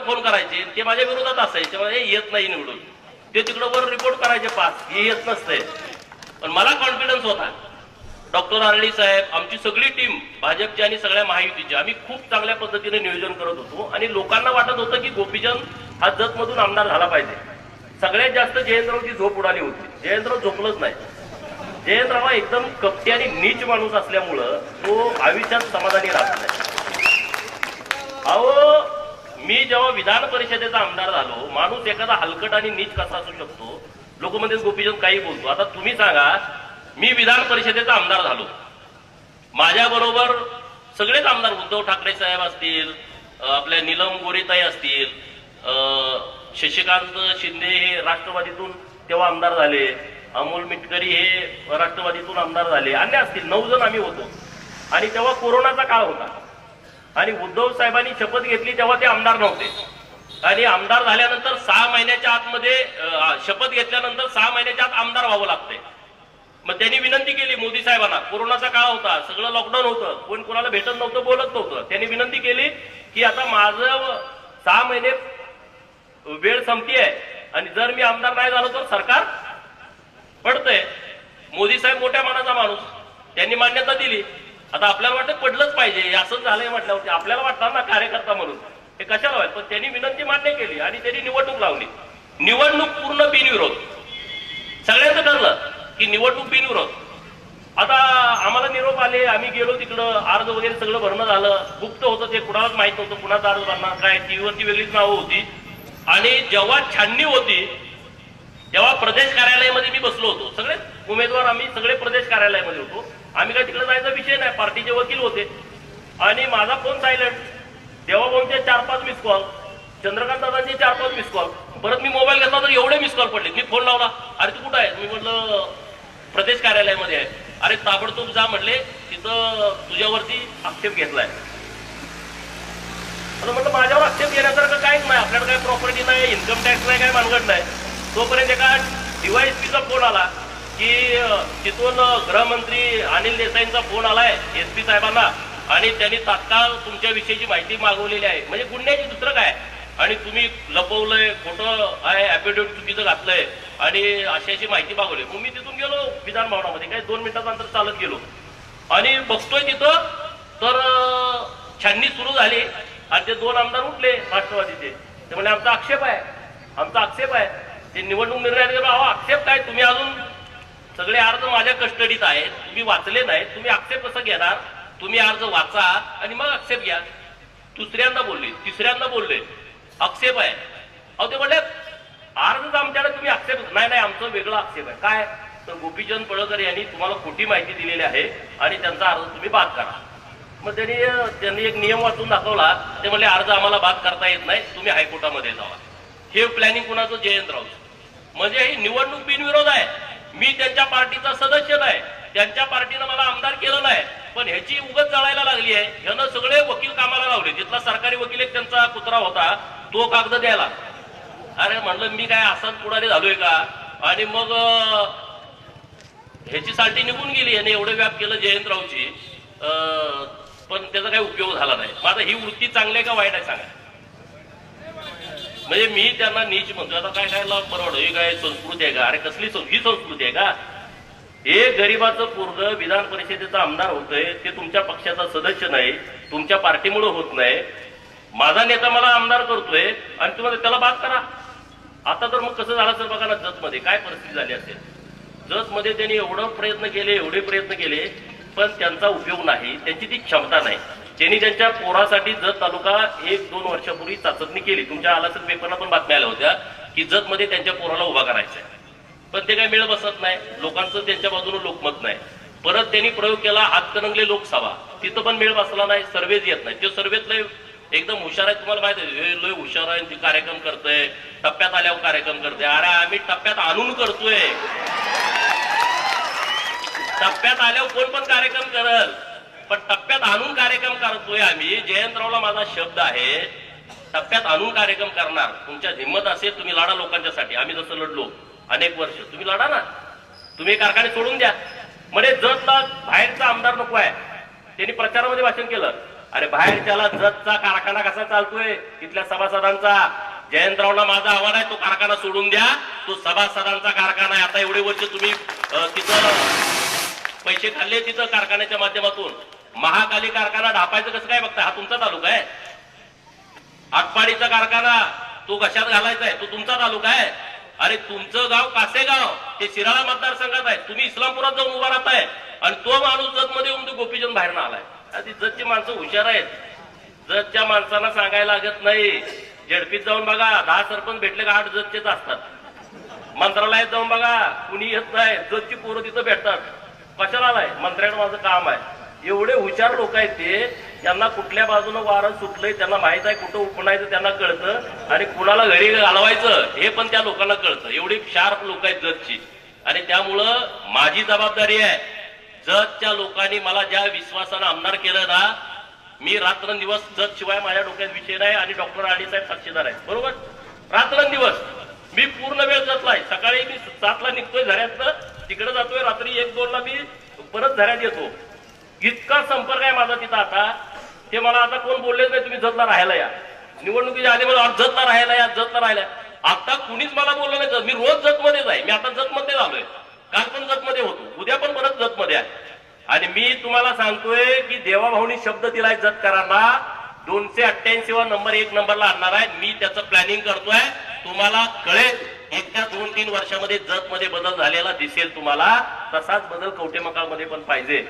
Phone करायचे, ते माझ्या विरोधात असायचे, म्हणजे येत नाही निवडून, ते तिकडे वर रिपोर्ट करायचे पास, हे येत नसते. पण मला कॉन्फिडन्स होता. डॉक्टर आरडी साहेब, आमची सगळी टीम भाजपची आणि सगळ्या महायुतीची, आम्ही खूप चांगल्या पद्धतीने नियोजन करत होतो आणि लोकांना वाटत होतं की गोपीचंद हा जतमधून आमदार झाला पाहिजे. सगळ्यात जास्त जयंतरावची झोप उडाली होती. जयंतराव झोपलंच नाही. जयंतराव हा एकदम कपटी आणि नीच माणूस असल्यामुळं तो आयुष्यात समाधानी राहत नाही. अहो, मी जेव्हा विधान परिषदेचा आमदार झालो, माणूस एखादा हलकट आणि नीच कसा असू शकतो? लोक म्हणजे गोपीचंद काही बोलतो. आता तुम्ही सांगा, मी विधान परिषदेचा आमदार झालो, माझ्या बरोबर सगळेच आमदार, उद्धव ठाकरे साहेब असतील, आपल्या नीलम गोरेताई असतील, शशिकांत शिंदे हे राष्ट्रवादीतून तेव्हा आमदार झाले, अमोल मिटकरी हे राष्ट्रवादीतून आमदार झाले, अन्य असतील 9 जण आम्ही होतो. आणि तेव्हा कोरोनाचा काळ होता आणि उद्धव साहेबांनी शपथ घेतली तेव्हा ते आमदार नव्हते. आणि आमदार झाल्यानंतर 6 महिन्याच्या आतमध्ये, शपथ घेतल्यानंतर 6 महिन्याच्या आत आमदार व्हावं लागतंय. मग त्यांनी विनंती केली मोदी साहेबांना, कोरोनाचा काळ होता, सगळं लॉकडाऊन होतं, कोण कोणाला भेटत नव्हतं, बोलत नव्हतं. त्यांनी विनंती केली की आता माझं 6 महिने वेळ संपतीये आणि जर मी आमदार नाही झालो तर सरकार पडतंय. मोदी साहेब मोठ्या मनाचा माणूस, त्यांनी मान्यता दिली. आता आपल्याला वाटतं पडलंच पाहिजे, असंच झालंय म्हटल्यावरती आपल्याला वाटतं ना कार्यकर्ता म्हणून हे कशाला व्हायचं. पण त्यांनी विनंती मान्य केली आणि त्यांनी निवडणूक लावली. निवडणूक पूर्ण बिनविरोध, सगळ्यांचं ठरलं की निवडणूक बिनविरोध. आता आम्हाला निरोप आले, आम्ही गेलो तिकडं, अर्ज वगैरे सगळं भरणं झालं. गुप्त होतं ते, कुणालाच माहित नव्हतं कुणाचा अर्ज भरणार काय, टीव्हीवरती वेगळीच नावं होती. आणि जेव्हा छाननी होती तेव्हा प्रदेश कार्यालयामध्ये मी बसलो होतो. सगळे उमेदवार आम्ही सगळे प्रदेश कार्यालयामध्ये होतो. आम्ही काय तिकडे जायचा विषय नाही, पार्टीचे वकील होते. आणि माझा फोन सायलेंट. देवाभाऊंचे 4-5 मिस कॉल, चंद्रकांत दादांचे 4-5 मिस कॉल. परत मी मोबाईल घेतला तर एवढे मिस कॉल पडले. मी फोन लावला, अरे तू कुठं आहे? मी म्हटलं प्रदेश कार्यालयामध्ये आहे. अरे ताबडतोब जा म्हटले, तिथं तुझ्यावरती आक्षेप घेतलाय. आता म्हटलं माझ्यावर आक्षेप घेण्यासारखं काहीच नाही, आपल्याकडे काही प्रॉपर्टी नाही, इन्कम टॅक्स नाही, काही मानगड नाही. तोपर्यंत एका डीवायएसपीचा फोन आला की तिथून गृहमंत्री अनिल देसाईंचा फोन आलाय एसपी साहेबांना आणि त्यांनी तात्काळ तुमच्याविषयीची माहिती मागवलेली आहे. म्हणजे गुन्ह्याची दुसरं काय, आणि तुम्ही लपवलंय, खोटं आहे, ऍफिडेव्हिट चुकीचं घातलंय आणि अशी माहिती मागवली. मग मी तिथून गेलो विधान भवनामध्ये, काही 2 मिनिटाचं अंतर चालत गेलो आणि बघतोय तिथं तर छाननी सुरू झाली आणि ते 2 आमदार उठले राष्ट्रवादीचे. ते म्हणजे आमचा आक्षेप आहे, आमचा आक्षेप आहे. ते निवडणूक निर्णय आक्षेप काय, तुम्ही अजून सगळे अर्ज माझ्या कस्टडीत आहेत, तुम्ही वाचले नाहीत, तुम्ही आक्षेप कसं घेणार? तुम्ही अर्ज वाचा आणि मग आक्षेप घ्या. दुसऱ्यांदा बोलले, तिसऱ्यांदा बोलले, आक्षेप आहे. अहो ते म्हणले अर्ज आमच्याकडे, तुम्ही आक्षेप नाही, आमचं वेगळं आक्षेप आहे. काय तर गोपीचंद पडळकर यांनी तुम्हाला खोटी माहिती दिलेली आहे आणि त्यांचा अर्ज तुम्ही बाद करा. मग त्यांनी एक नियम वाचून दाखवला. ते म्हणले अर्ज आम्हाला बाद करता येत नाही, तुम्ही हायकोर्टामध्ये जावा. हे प्लॅनिंग कुणाचं? जयंतराव. म्हणजे ही निवडणूक बिनविरोध आहे. मी त्यांच्या पार्टीचा सदस्य नाही, त्यांच्या पार्टीनं मला आमदार केलं नाही, पण ह्याची उगत जळायला लागली आहे. ह्यानं सगळे वकील कामाला लावले. तिथला सरकारी वकील एक त्यांचा कुत्रा होता, तो कागद द्यायला. अरे म्हणलं मी काय असाच पुढारी झालोय का? आणि मग ह्याची साल्टी निघून गेली. याने एवढं व्याप केलं जयंतरावची, पण त्याचा काही उपयोग झाला नाही. माझा ही वृत्ती चांगली आहे का वाईट आहे सांगा? म्हणजे मी त्यांना नीच म्हणतो. आता काय काय परवड, ही काय संस्कृती आहे का? अरे कसली ही संस्कृती आहे का? एक गरीबाचं पोरग विधान परिषदेचा आमदार होतोय, ते तुमच्या पक्षाचा सदस्य नाही, तुमच्या पार्टीमुळे होत नाही. माझा नेता मला आमदार करतोय आणि तुम्हाला त्याला बाद करा. आता तर मग कसं झालं सर बघा ना, जतमध्ये काय परिस्थिती झाली असेल. जतमध्ये त्यांनी एवढे प्रयत्न केले, पण त्यांचा उपयोग नाही, त्यांची ती क्षमता नाही. त्यांनी त्यांच्या पोरासाठी जत तालुका 1-2 वर्षापूर्वी चाचपणी केली. तुमच्या आलासर पेपरला पण बातम्या आल्या होत्या की जतमध्ये त्यांच्या पोराला उभा करायचंय, पण ते काही मेळ बसत नाही. लोकांचं त्यांच्या बाजूने लोकमत नाही. परत त्यांनी प्रयोग केला हातकणंगले लोकसभा, तिथं पण मेळ बसला नाही, सर्वेच येत नाही. ते सर्वेतले एकदम हुशार आहे, तुम्हाला माहिती आहे, लय हुशार आहे, ते कार्यक्रम करतोय, टप्प्यात आल्यावर कार्यक्रम करतोय. अरे आम्ही टप्प्यात आणून करतोय, टप्प्यात आल्यावर कोण पण कार्यक्रम करल, पण टप्प्यात आणून कार्यक्रम करतोय आम्ही. जयंतरावला माझा शब्द आहे, टप्प्यात आणून कार्यक्रम करणार. तुमच्या हिंमत असेल तुम्ही लढा लोकांच्यासाठी. आम्ही जसं लढलो अनेक वर्ष, तुम्ही लढा ना. तुम्ही कारखाने सोडून द्या. म्हणजे जतला बाहेरचा आमदार नको आहे. त्यांनी प्रचारामध्ये भाषण केलं, अरे बाहेरच्याला जतचा कारखाना कसा चालतोय तिथल्या सभासदांचा. जयंतरावला माझा आव्हान आहे, तो कारखाना सोडून द्या, तो सभासदांचा कारखाना आहे. आता एवढे वर्ष तुम्ही तिथं पैसे खाल्ले तिथं कारखान्याच्या माध्यमातून. महाकाली कारखाना ढापायचं कसं काय बघता, हा तुमचा तालुका आहे. आटपाडीचा कारखाना तो कशात घालायचा आहे, तो तुमचा तालुका आहे. अरे तुमचं गाव कासेगाव ते शिराळा मतदारसंघात आहे, तुम्ही इस्लामपुरात जाऊन उभा राहताय आणि तो माणूस जतमध्ये येऊन गोपीचंद बाहेर आलाय. ती जतची माणसं हुशार आहेत. जतच्या माणसांना सांगायला लागत नाही. झेडपीत जाऊन बघा, 10 सरपंच भेटले का 8 जतचेच असतात. मंत्रालयात जाऊन बघा, कुणी येत नाही, जतची पोरं तिथं भेटतात. कशाला आलाय, मंत्र्यानं माझं काम आहे. एवढे हुशार लोक आहेत ते, त्यांना कुठल्या बाजूनं वारं सुटलंय त्यांना माहित आहे, कुठं उपणायचं त्यांना कळतं आणि कुणाला घरी घालवायचं हे पण त्या लोकांना कळतं. एवढी शार्प लोक आहेत जतची. आणि त्यामुळं माझी जबाबदारी आहे, जतच्या लोकांनी मला ज्या विश्वासानं आमदार केलं ना, मी रात्रंदिवस जत शिवाय माझ्या डोक्यात विषय नाही. आणि डॉक्टर आडी साहेब साक्षीदार आहेत, बरोबर. रात्रंदिवस मी पूर्ण वेळ जतलाय. सकाळी मी 7ला निघतोय झऱ्यातनं, तिकडे जातोय, रात्री 1-2ला मी परत झऱ्यात येतो. इतका संपर्क आहे माझा तिथं. आता ते मला आता कोण बोललेच नाही तुम्ही जतला राहायला या. निवडणुकीच्या आधी मला जतला राहायला या, जतला राहायला. आता कुणीच मला बोललं नाही. मी रोज जतमध्येच आहे. मी आता जतमध्ये आलोय, काल पण जतमध्ये होतो, उद्या पण परत जतमध्ये आहे. आणि मी तुम्हाला सांगतोय की देवाभाऊनी शब्द दिलाय जतकरांना, 288 वा नंबर 1 नंबरला आणणार आहे. मी त्याचं प्लॅनिंग करतोय. तुम्हाला कळेल, येत्या 2-3 वर्षामध्ये जतमध्ये बदल झालेला दिसेल तुम्हाला. तसाच बदल कवठेमहांकाळमध्ये पण पाहिजे.